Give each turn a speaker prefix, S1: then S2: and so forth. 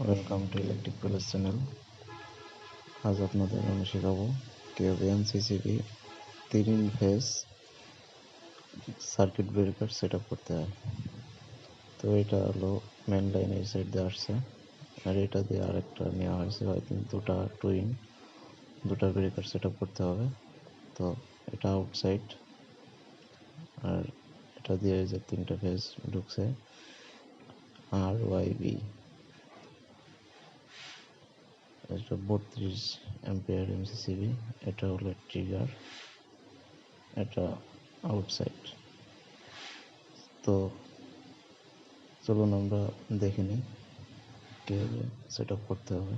S1: Welcome to electric palace channel. আজ আপনাদের আমি শেখাবো কীভাবে MCCB 3 phase circuit breaker set up করতে হয়। তো এটা হলো মেন লাইন এই সাইড দিয়ে আসছে, আর এটা দিয়ে আরেকটা নেওয়া হয়েছে, হয়তো দুটা ব্রেকার সেট আপ করতে হবে। তো এটা আউটসাইড, আর এটা দিয়ে যে 3টা ফেজ ঢুকছে RYB। এটা 32 অ্যাম্পিয়ার MCCB। এটা হলো ট্রিগার, এটা আউটসাইড। তো চলুন আমরা দেখে নিই কীভাবে সেট আপ করতে হবে।